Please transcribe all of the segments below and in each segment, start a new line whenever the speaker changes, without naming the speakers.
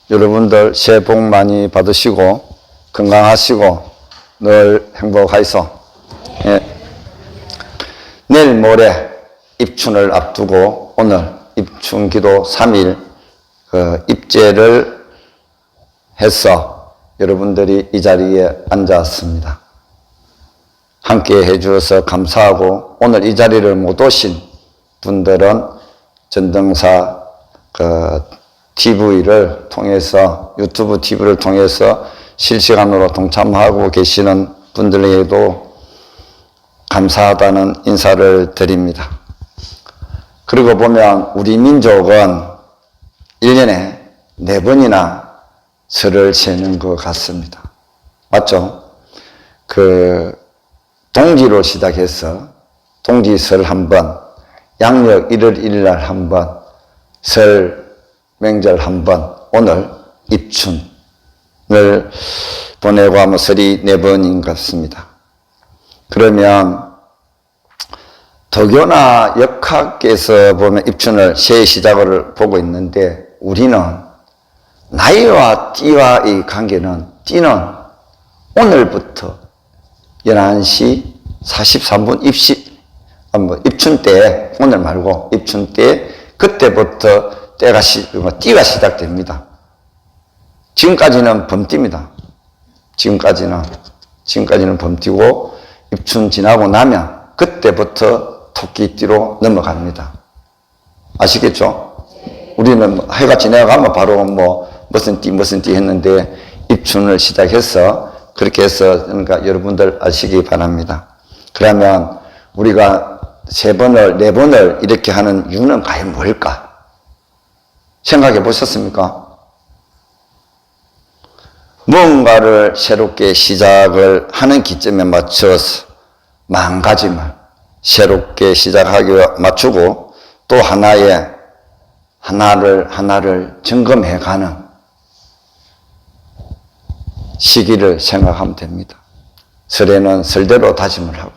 여러분들 새해 복 많이 받으시고 건강하시고 늘 행복하이소. 예. 내일 모레 입춘을 앞두고 오늘 입춘기도 3일 입제를 해서 여러분들이 이 자리에 앉았습니다. 함께 해주셔서 감사하고 오늘 이 자리를 못 오신 분들은 전등사 TV를 통해서 유튜브 TV를 통해서 실시간으로 동참하고 계시는 분들에게도 감사하다는 인사를 드립니다. 그리고 보면 우리 민족은 1년에 4번이나 설을 세는 것 같습니다. 맞죠? 동지로 시작해서 동지설 한 번, 양력 1월 1일 날 한 번, 설 명절 한 번, 오늘 입춘을 보내고 하면 설이 4번인 것 같습니다. 그러면 도교나 역학에서 보면 입춘을 새해 시작을 보고 있는데 우리는 나이와 띠와의 관계는 띠는 오늘부터 11시 43분 입춘 때, 오늘 말고 입춘 때, 그때부터 띠가 시작됩니다. 지금까지는 범띠입니다. 지금까지는 범띠고, 입춘 지나고 나면 그때부터 토끼띠로 넘어갑니다. 아시겠죠? 우리는 해가 지나가면 바로 무슨 띠 했는데 입춘을 시작해서 그렇게 해서 그러니까 여러분들 아시기 바랍니다. 그러면 우리가 3번을 4번을 이렇게 하는 이유는 과연 뭘까? 생각해 보셨습니까? 무언가를 새롭게 시작을 하는 기점에 맞춰서 마음가짐을 새롭게 시작하기에 맞추고 또 하나를 점검해가는 시기를 생각하면 됩니다. 설에는 설대로 다짐을 하고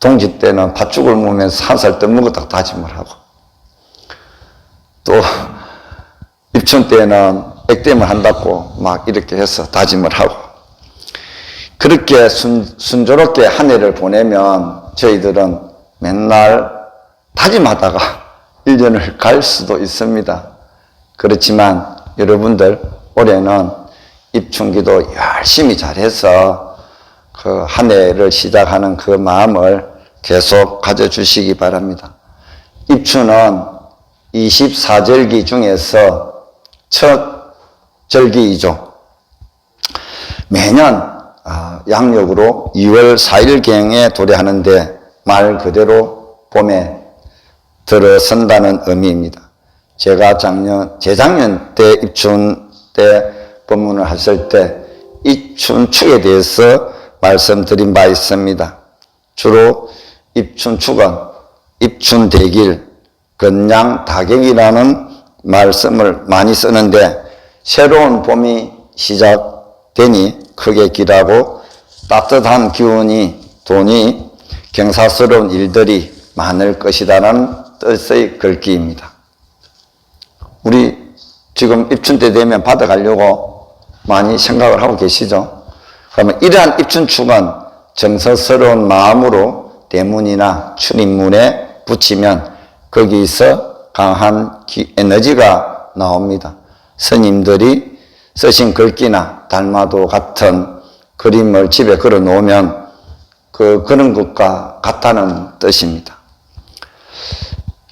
동지 때는 팥죽을 먹으면서 한 살 떠먹었다고 다짐을 하고 또 입춘 때는 액땜을 한다고 막 이렇게 해서 다짐을 하고 그렇게 순조롭게 한 해를 보내면 저희들은 맨날 다짐하다가 1년을 갈 수도 있습니다. 그렇지만 여러분들 올해는 입춘기도 열심히 잘해서 한 해를 시작하는 그 마음을 계속 가져주시기 바랍니다. 입춘은 24절기 중에서 첫 절기이죠. 매년 양력으로 2월 4일경에 도래하는데 말 그대로 봄에 들어선다는 의미입니다. 제가 재작년 때 입춘 때 법문을 하실 때 입춘축에 대해서 말씀드린 바 있습니다. 주로 입춘축은 입춘대길, 건양다객이라는 말씀을 많이 쓰는데 새로운 봄이 시작되니 크게 기라고 따뜻한 기운이 도니 경사스러운 일들이 많을 것이라는 뜻의 글귀입니다. 우리 지금 입춘 때 되면 받아가려고 많이 생각을 하고 계시죠? 그러면 이러한 입춘축은 정서스러운 마음으로 대문이나 출입문에 붙이면 거기서 강한 에너지가 나옵니다. 스님들이 쓰신 글귀나 달마도 같은 그림을 집에 걸어 놓으면 그런 것과 같다는 뜻입니다.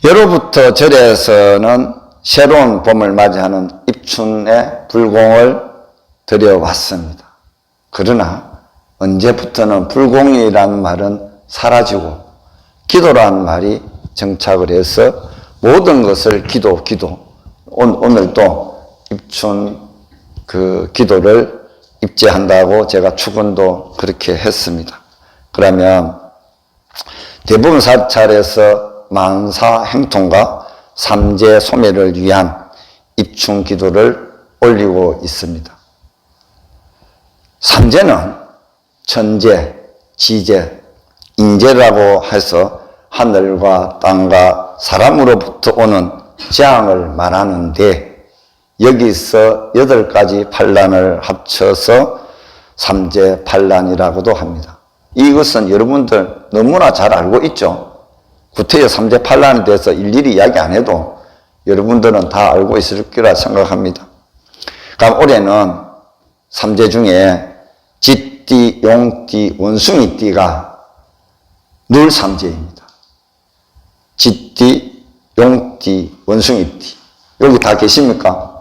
예로부터 절에서는 새로운 봄을 맞이하는 입춘의 불공을 드려왔습니다. 그러나 언제부터는 불공이라는 말은 사라지고 기도라는 말이 정착을 해서 모든 것을 기도 오늘도 입춘 기도를 입제한다고 제가 축원도 그렇게 했습니다. 그러면 대부분 사찰에서 만사 행통과 삼재 소멸을 위한 입춘 기도를 올리고 있습니다. 삼재는 천재, 지재, 인재라고 해서 하늘과 땅과 사람으로부터 오는 재앙을 말하는데 여기서 8가지 반란을 합쳐서 삼재 반란이라고도 합니다. 이것은 여러분들 너무나 잘 알고 있죠. 구태여 삼재 반란에 대해서 일일이 이야기 안 해도 여러분들은 다 알고 있을 거라 생각합니다. 그럼 올해는 삼재 중에 쥐띠, 용띠, 원숭이띠가 늘 삼재입니다. 쥐띠, 용띠, 원숭이띠. 여기 다 계십니까?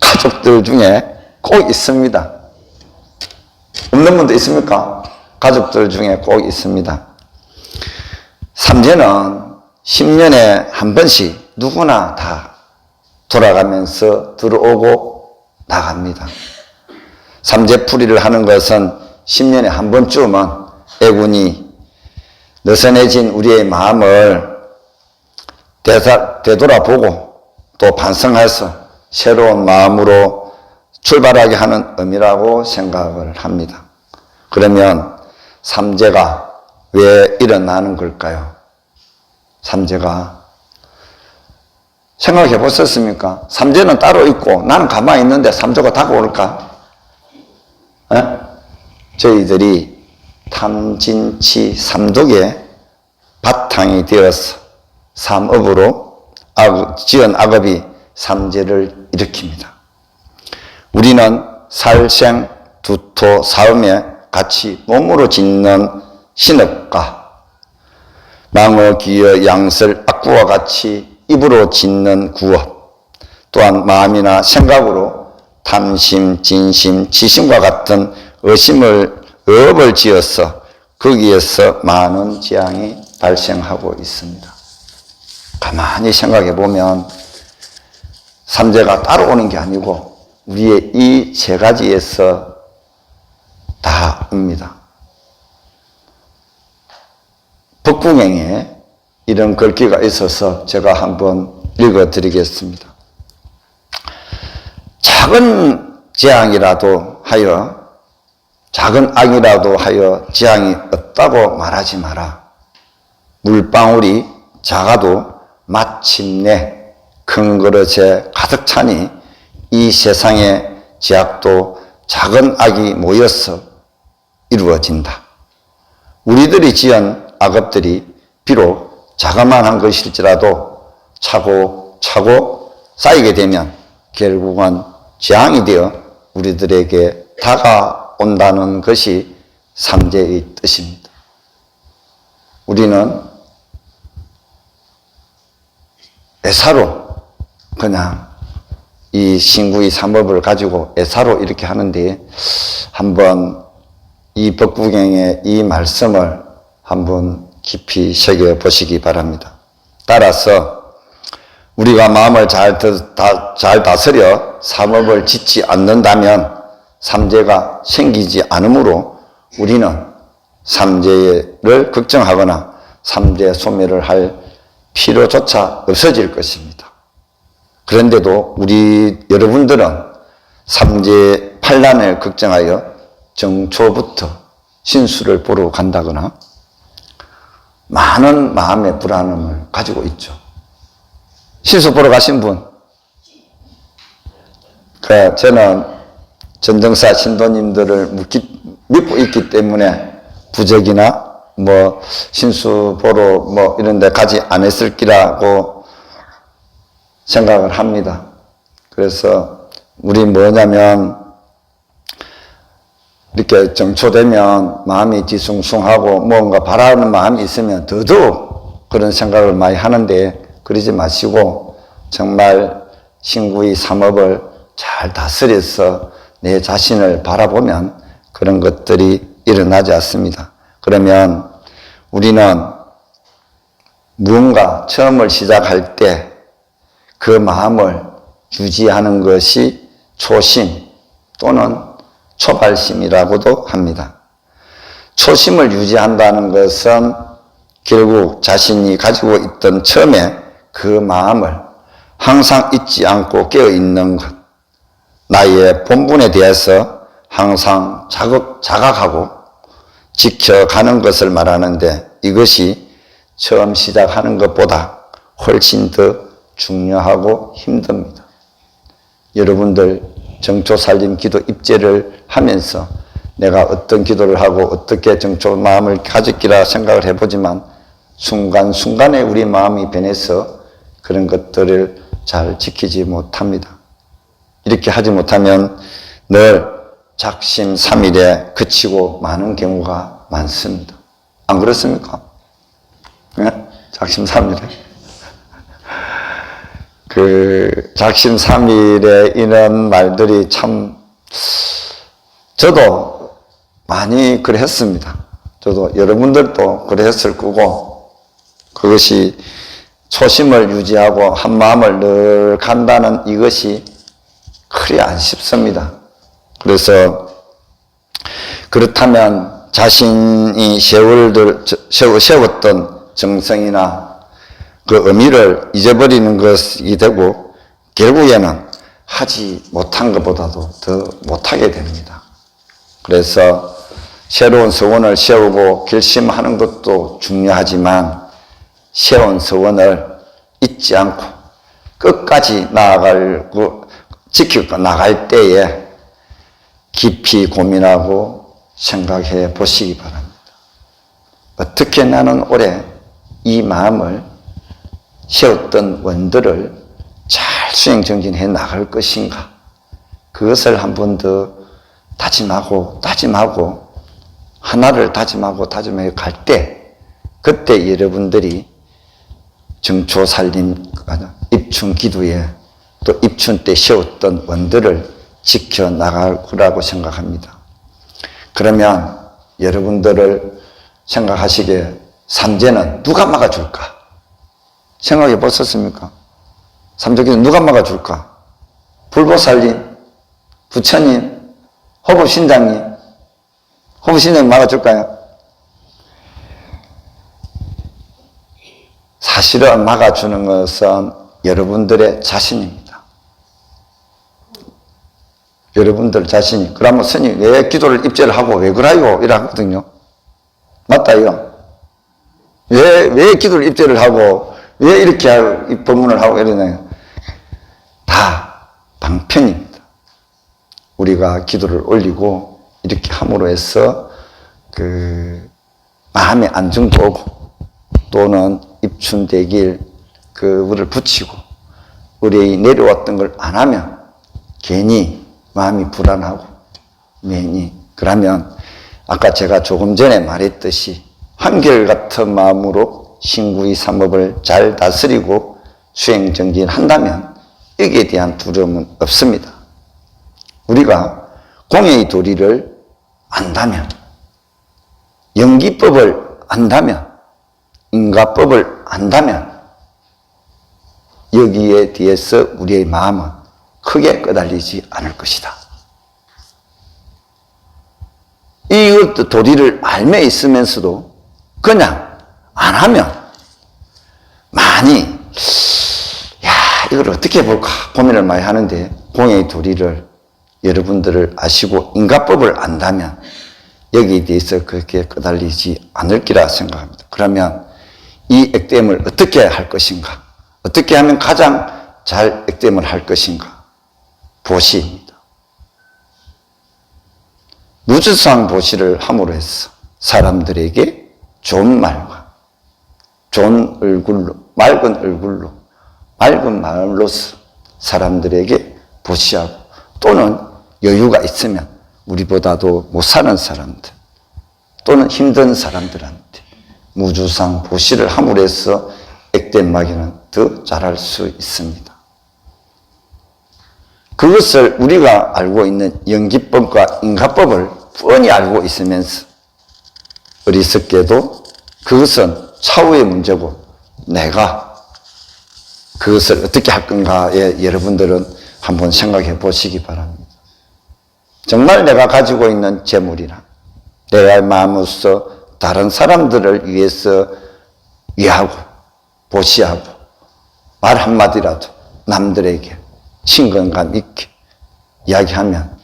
가족들 중에 꼭 있습니다. 없는 분도 있습니까? 가족들 중에 꼭 있습니다. 삼재는 10년에 한 번씩 누구나 다 돌아가면서 들어오고 나갑니다. 삼재풀이를 하는 것은 10년에 한 번쯤은 애군이 느슨해진 우리의 마음을 되돌아보고 또 반성해서 새로운 마음으로 출발하게 하는 의미라고 생각을 합니다. 그러면 삼재가 왜 일어나는 걸까요? 삼재가 생각해 보셨습니까? 삼재는 따로 있고 나는 가만히 있는데 삼재가 다가올까? 저희들이 탐진치 삼독의 바탕이 되어서 삼업으로 지은 악업이 삼재를 일으킵니다. 우리는 살생, 두토, 사음에 같이 몸으로 짓는 신업과 망어, 기어, 양설, 악구와 같이 입으로 짓는 구업, 또한 마음이나 생각으로 탐심, 진심, 지심과 같은 의업을 지어서 거기에서 많은 재앙이 발생하고 있습니다. 가만히 생각해 보면 삼재가 따로 오는 게 아니고 우리의 이 세 가지에서 다 옵니다. 법궁행에 이런 글귀가 있어서 제가 한번 읽어드리겠습니다. 작은 재앙이라도 하여, 작은 악이라도 하여 재앙이 없다고 말하지 마라. 물방울이 작아도 마침내 큰 그릇에 가득 차니 이 세상의 제약도 작은 악이 모여서 이루어진다. 우리들이 지은 악업들이 비록 자그마한 것일지라도 차고 쌓이게 되면 결국은 재앙이 되어 우리들에게 다가온다는 것이 삼재의 뜻입니다. 우리는 애사로 그냥 이 신구의 삼업을 가지고 애사로 이렇게 하는데 한번 이 법구경의 이 말씀을 한번 깊이 새겨보시기 바랍니다. 따라서 우리가 마음을 잘 다스려 삼업을 짓지 않는다면 삼재가 생기지 않으므로 우리는 삼재를 걱정하거나 삼재 소멸을 할 필요조차 없어질 것입니다. 그런데도 여러분들은 삼재 반란을 걱정하여 정초부터 신수를 보러 간다거나 많은 마음의 불안함을 가지고 있죠. 신수 보러 가신 분? 저는 전정사 신도님들을 믿고 있기 때문에 부적이나 신수 보러 이런 데 가지 않았을 기라고 생각을 합니다. 그래서 우리 뭐냐면 이렇게 정초되면 마음이 뒤숭숭하고 뭔가 바라는 마음이 있으면 더더욱 그런 생각을 많이 하는데 그러지 마시고 정말 신구의 삼업을 잘 다스려서 내 자신을 바라보면 그런 것들이 일어나지 않습니다. 그러면 우리는 무언가 처음을 시작할 때 그 마음을 유지하는 것이 초심 또는 초발심이라고도 합니다. 초심을 유지한다는 것은 결국 자신이 가지고 있던 처음에 그 마음을 항상 잊지 않고 깨어있는 것, 나의 본분에 대해서 항상 자각하고 지켜가는 것을 말하는데 이것이 처음 시작하는 것보다 훨씬 더 중요하고 힘듭니다. 여러분들 정초살림 기도 입제를 하면서 내가 어떤 기도를 하고 어떻게 정초 마음을 가졌기라 생각을 해보지만 순간순간에 우리 마음이 변해서 그런 것들을 잘 지키지 못합니다. 이렇게 하지 못하면 늘 작심삼일에 그치고 마는 경우가 많습니다. 안 그렇습니까? 네? 작심삼일에. 작심삼일에 이런 말들이 참, 저도 많이 그랬습니다. 저도 여러분들도 그랬을 거고, 그것이 초심을 유지하고 한 마음을 늘 간다는 이것이 그리 안 쉽습니다. 그래서 그렇다면 자신이 세웠던 정성이나 그 의미를 잊어버리는 것이 되고 결국에는 하지 못한 것보다도 더 못하게 됩니다. 그래서 새로운 서원을 세우고 결심하는 것도 중요하지만 세운 서원을 잊지 않고 끝까지 지키고 나갈 때에 깊이 고민하고 생각해 보시기 바랍니다. 어떻게 나는 올해 이 마음을 세웠던 원들을 잘 수행정진해 나갈 것인가? 그것을 한 번 더 다짐하고 하나를 다짐하고 갈 때 그때 여러분들이 정초살림 입춘 기도에 또 입춘 때 세웠던 원들을 지켜나갈 거라고 생각합니다. 그러면 여러분들을 생각하시기에 삼재는 누가 막아줄까? 생각해 보셨습니까? 삼재기는 누가 막아줄까? 불보살님, 부처님, 호법신장님, 호법신장님 막아줄까요? 사실은 막아주는 것은 여러분들의 자신입니다. 여러분들 자신이. 그러면 스님 왜 기도를 입제를 하고 왜 그래요? 이러거든요. 맞다요. 왜 기도를 입제를 하고 왜 이렇게 법문을 하고 이러나요? 다 방편입니다. 우리가 기도를 올리고 이렇게 함으로 해서 마음의 안정도 오고 또는 입춘대길 그물을 붙이고 의뢰이 내려왔던 걸 안 하면 괜히 마음이 불안하고 그러면 아까 제가 조금 전에 말했듯이 한결같은 마음으로 신구의 삼업을 잘 다스리고 수행정진한다면 여기에 대한 두려움은 없습니다. 우리가 공의 도리를 안다면, 연기법을 안다면, 인가법을 안다면 여기에 대해서 우리의 마음은 크게 끄달리지 않을 것이다. 이 도리를 알며 있으면서도 그냥 안 하면 많이 이걸 어떻게 해볼까 고민을 많이 하는데 공의 도리를 여러분들을 아시고 인가법을 안다면 여기에 대해서 그렇게 끄달리지 않을 기라 생각합니다. 그러면 이 액땜을 어떻게 할 것인가? 어떻게 하면 가장 잘 액땜을 할 것인가? 보시입니다. 무주상 보시를 함으로 해서 사람들에게 좋은 말과 좋은 얼굴로, 맑은 마음으로서 사람들에게 보시하고 또는 여유가 있으면 우리보다도 못 사는 사람들 또는 힘든 사람들한테 무주상 보시를 함으로 해서 액땜마기는 더 잘할 수 있습니다. 그것을 우리가 알고 있는 연기법과 인가법을 뻔히 알고 있으면서 어리석게도 그것은 차후의 문제고 내가 그것을 어떻게 할 건가에 여러분들은 한번 생각해 보시기 바랍니다. 정말 내가 가지고 있는 재물이나 내 마음으로서 다른 사람들을 위해서 위하고 보시하고 말 한마디라도 남들에게 친근감 있게 이야기하면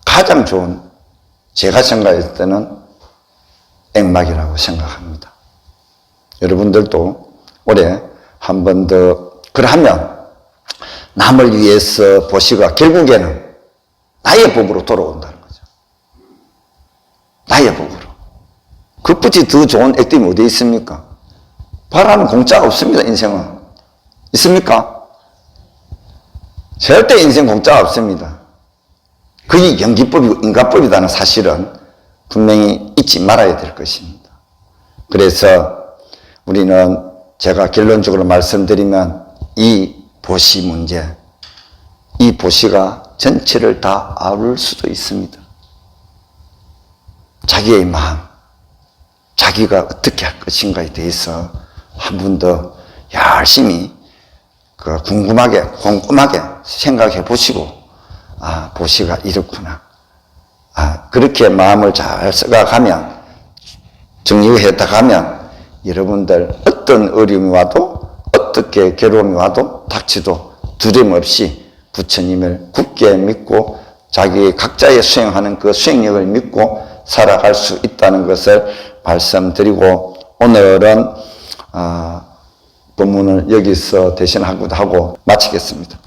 가장 좋은 제가 생각했을 때는 액막이라고 생각합니다. 여러분들도 올해 한 번 더 그러하면 남을 위해서 보시가 결국에는 나의 법으로 돌아온다는 거죠. 나의 법으로. 그것이 더 좋은 액땜이 어디 있습니까? 바라는 공짜가 없습니다, 인생은. 있습니까? 절대 인생 공짜가 없습니다. 그게 연기법이고 인간법이라는 사실은 분명히 잊지 말아야 될 것입니다. 그래서 우리는 제가 결론적으로 말씀드리면 이 보시 문제, 이 보시가 전체를 다 아울 수도 있습니다. 자기의 마음, 자기가 어떻게 할 것인가에 대해서 한 번 더 열심히 궁금하게, 꼼꼼하게 생각해 보시고, 아, 보시가 이렇구나. 아, 그렇게 마음을 잘 써가가면, 정리해 가면, 여러분들 어떤 어려움이 와도, 어떻게 괴로움이 와도, 닥치도 두려움 없이 부처님을 굳게 믿고, 자기 각자의 수행하는 그 수행력을 믿고 살아갈 수 있다는 것을 말씀드리고, 오늘은 본문을 여기서 대신하기도 하고 마치겠습니다.